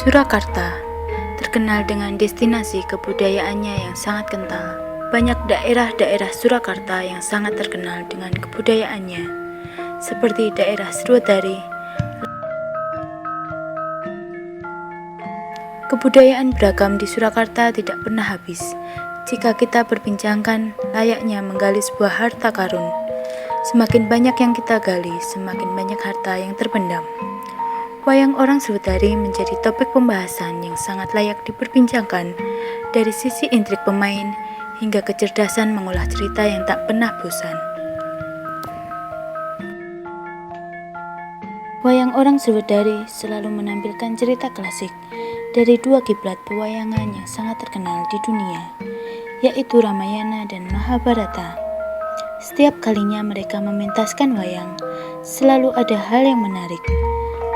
Surakarta terkenal dengan destinasi kebudayaannya yang sangat kental. Banyak daerah-daerah Surakarta yang sangat terkenal dengan kebudayaannya, seperti daerah Sriwedari. Kebudayaan beragam di Surakarta tidak pernah habis. Jika kita perbincangkan, layaknya menggali sebuah harta karun. Semakin banyak yang kita gali, semakin banyak harta yang terpendam. Wayang orang Sriwedari menjadi topik pembahasan yang sangat layak diperbincangkan dari sisi intrik pemain hingga kecerdasan mengolah cerita yang tak pernah bosan. Wayang orang Sriwedari selalu menampilkan cerita klasik dari dua kiblat pewayangan yang sangat terkenal di dunia, yaitu Ramayana dan Mahabharata. Setiap kalinya mereka mementaskan wayang, selalu ada hal yang menarik,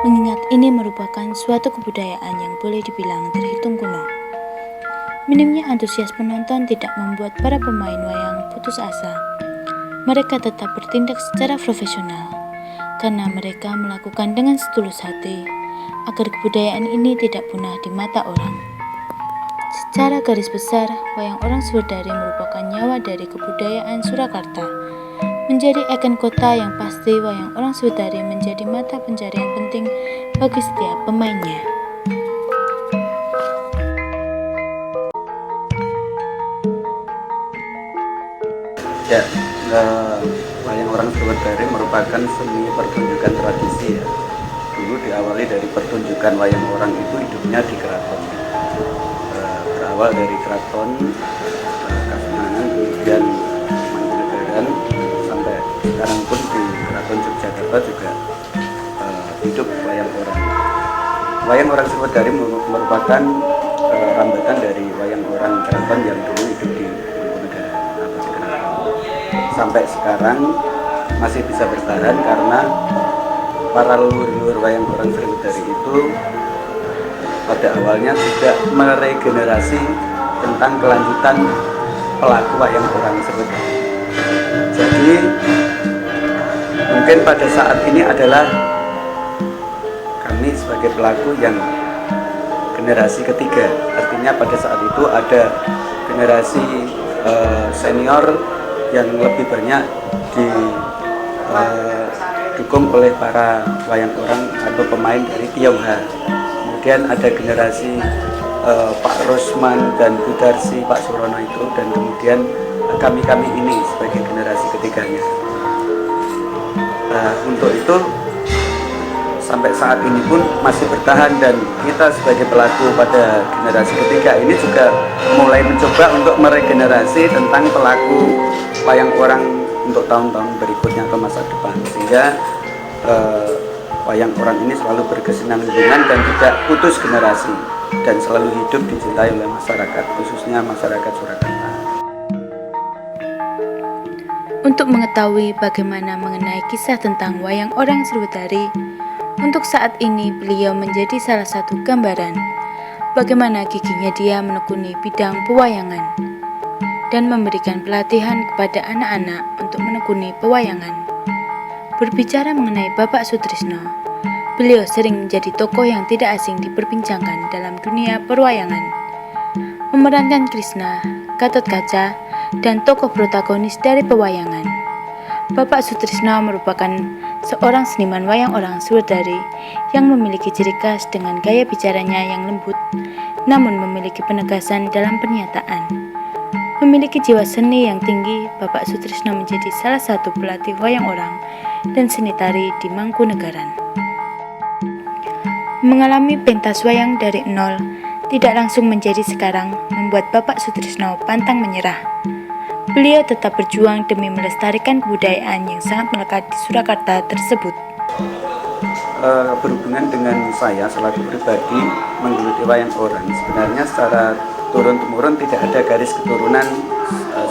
mengingat ini merupakan suatu kebudayaan yang boleh dibilang terhitung kuno. Minimnya antusias penonton tidak membuat para pemain wayang putus asa. Mereka tetap bertindak secara profesional, karena mereka melakukan dengan setulus hati, agar kebudayaan ini tidak punah di mata orang. Secara garis besar, wayang orang Sriwedari merupakan nyawa dari kebudayaan Surakarta. Menjadi ikon kota yang pasti, wayang orang Sriwedari menjadi mata pencarian penting bagi setiap pemainnya. Ya, wayang orang Sriwedari merupakan seni pertunjukan tradisi ya. Dulu diawali dari pertunjukan wayang orang itu hidupnya di keraton. Berawal dari keraton Kasunangan, kemudian Mangkunegaran, sampai sekarang pun di keraton Yogyakarta juga hidup wayang orang. Wayang orang Sriwedari merupakan rambatan dari wayang orang keraton yang dulu hidup di Mangkunegaran atau di keraton. Sampai sekarang masih bisa bertahan karena para leluhur wayang orang Sriwedari itu pada awalnya juga meregenerasi tentang kelanjutan pelaku wayang orang Sriwedari. Jadi mungkin pada saat ini adalah kami sebagai pelaku yang generasi ketiga. Artinya pada saat itu ada generasi senior yang lebih banyak didukung oleh para wayang orang atau pemain dari Tionghoa. Kemudian ada generasi Pak Rosman dan Bu Darsi, Pak Surono itu, dan kemudian kami ini sebagai generasi ketiganya. Untuk itu sampai saat ini pun masih bertahan, dan kita sebagai pelaku pada generasi ketiga ini juga mulai mencoba untuk meregenerasi tentang pelaku wayang orang untuk tahun-tahun berikutnya atau masa depan, sehingga wayang orang ini selalu berkesinambungan dan tidak putus generasi dan selalu hidup dicintai oleh masyarakat, khususnya masyarakat Surakarta. Untuk mengetahui bagaimana mengenai kisah tentang wayang orang Sriwedari, untuk saat ini beliau menjadi salah satu gambaran bagaimana giginya dia menekuni bidang pewayangan dan memberikan pelatihan kepada anak-anak untuk menekuni pewayangan. Berbicara mengenai Bapak Sutrisno, beliau sering menjadi tokoh yang tidak asing diperbincangkan dalam dunia perwayangan, memerankan Krishna, Gatotkaca, dan tokoh protagonis dari pewayangan. Bapak Sutrisno merupakan seorang seniman wayang orang Sriwedari yang memiliki ciri khas dengan gaya bicaranya yang lembut, namun memiliki penegasan dalam pernyataan. Memiliki jiwa seni yang tinggi, Bapak Sutrisno menjadi salah satu pelatih wayang orang dan seni tari di Mangkunegaran. Mengalami pentas wayang dari nol, tidak langsung menjadi sekarang, membuat Bapak Sutrisno pantang menyerah. Beliau tetap berjuang demi melestarikan kebudayaan yang sangat melekat di Surakarta tersebut. Berhubungan dengan saya selaku pribadi menggeluti wayang orang, sebenarnya secara turun-temurun tidak ada garis keturunan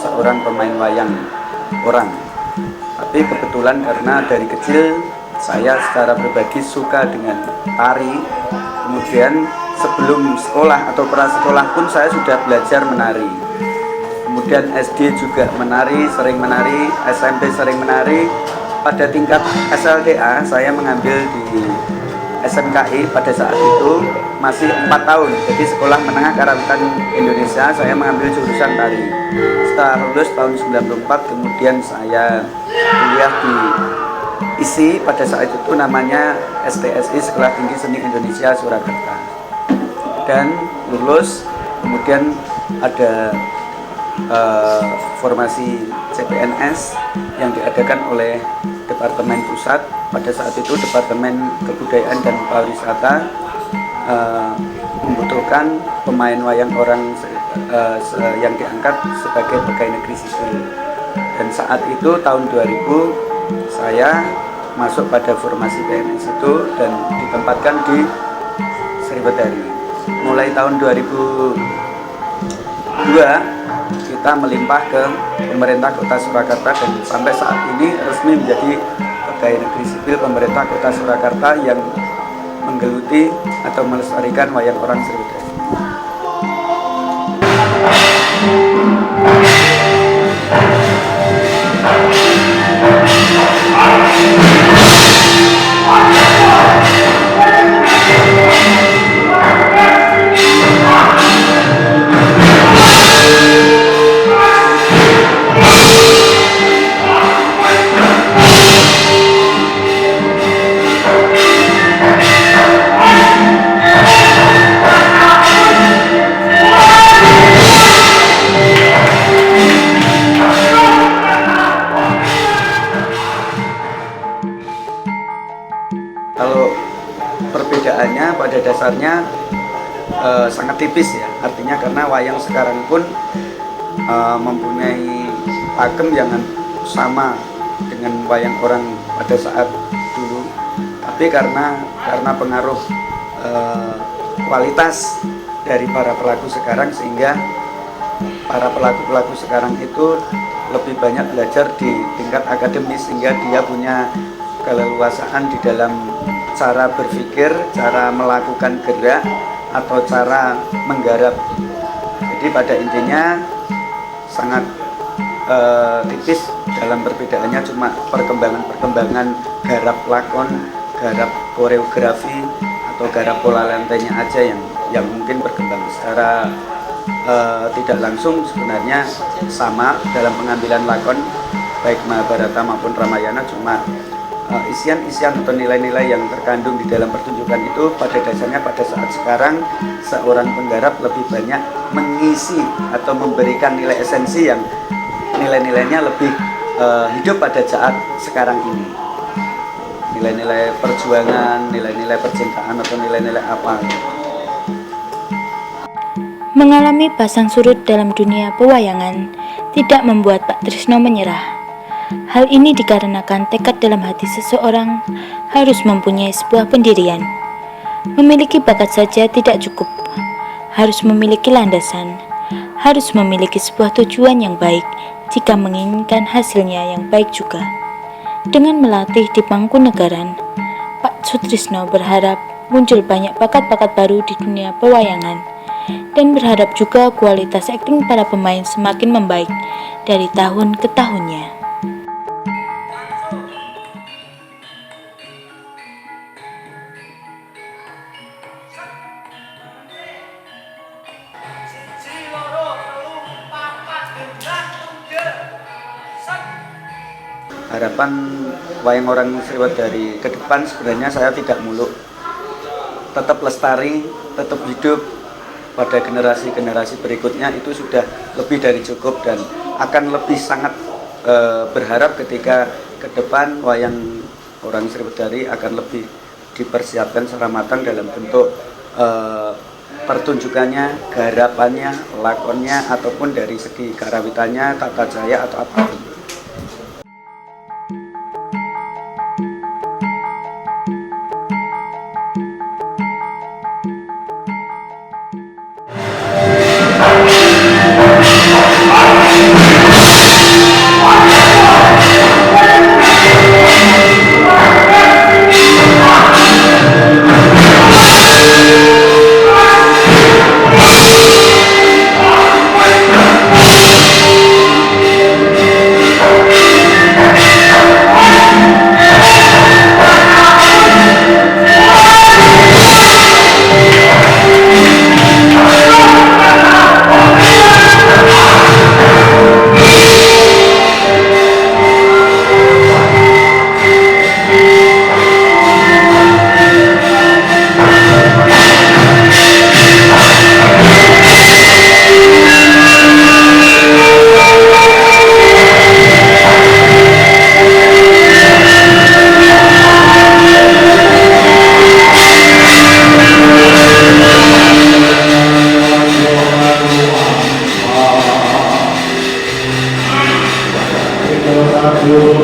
seorang pemain wayang orang. Tapi kebetulan karena dari kecil saya secara pribadi suka dengan tari, kemudian sebelum sekolah atau prasekolah pun saya sudah belajar menari. Kemudian SD juga menari, sering menari, SMP sering menari. Pada tingkat SLTA saya mengambil di SMKI pada saat itu masih 4 tahun, jadi Sekolah Menengah Karawitan Indonesia. Saya mengambil jurusan tari. Setelah lulus tahun 94, kemudian saya kuliah di ISI, pada saat itu namanya STSI, Sekolah Tinggi Seni Indonesia Surakarta. Dan lulus, kemudian ada formasi CPNS yang diadakan oleh Departemen Pusat. Pada saat itu Departemen Kebudayaan dan Pariwisata membutuhkan pemain wayang orang yang diangkat sebagai pegawai negeri sipil. Dan saat itu tahun 2000 saya masuk pada formasi PNS itu dan ditempatkan di Sriwedari. Mulai tahun 2002 kita melimpah ke pemerintah Kota Surakarta dan sampai saat ini resmi menjadi pegawai negeri sipil pemerintah Kota Surakarta yang menggeluti atau melestarikan wayang orang Sriwedari. Kalau perbedaannya pada dasarnya sangat tipis ya, artinya karena wayang sekarang pun mempunyai pakem yang sama dengan wayang orang pada saat dulu, tapi karena pengaruh kualitas dari para pelaku sekarang, sehingga para pelaku sekarang itu lebih banyak belajar di tingkat akademis, sehingga dia punya keleluasaan di dalam cara berpikir, cara melakukan gerak, atau cara menggarap. Jadi pada intinya sangat tipis dalam perbedaannya, cuma perkembangan garap lakon, garap koreografi, atau garap pola lantainya aja yang mungkin berkembang secara tidak langsung. Sebenarnya sama dalam pengambilan lakon baik Mahabharata maupun Ramayana, cuma isian-isian atau nilai-nilai yang terkandung di dalam pertunjukan itu pada dasarnya pada saat sekarang seorang penggarap lebih banyak mengisi atau memberikan nilai esensi yang nilai-nilainya lebih hidup pada saat sekarang ini. Nilai-nilai perjuangan, nilai-nilai percintaan, atau nilai-nilai apa. Mengalami pasang surut dalam dunia pewayangan tidak membuat Pak Trisno menyerah. Hal ini dikarenakan tekad dalam hati seseorang harus mempunyai sebuah pendirian. Memiliki bakat saja tidak cukup, harus memiliki landasan, harus memiliki sebuah tujuan yang baik jika menginginkan hasilnya yang baik juga. Dengan melatih di Mangkunegaran, Pak Sutrisno berharap muncul banyak bakat-bakat baru di dunia pewayangan, dan berharap juga kualitas akting para pemain semakin membaik dari tahun ke tahunnya. Harapan wayang orang Sriwedari ke depan sebenarnya saya tidak muluk, tetap lestari, tetap hidup pada generasi-generasi berikutnya, itu sudah lebih dari cukup, dan akan lebih sangat berharap ketika ke depan wayang orang Sriwedari akan lebih dipersiapkan secara matang dalam bentuk pertunjukannya, garapannya, lakonnya, ataupun dari segi karawitannya, tata jaya atau apapun. Amin.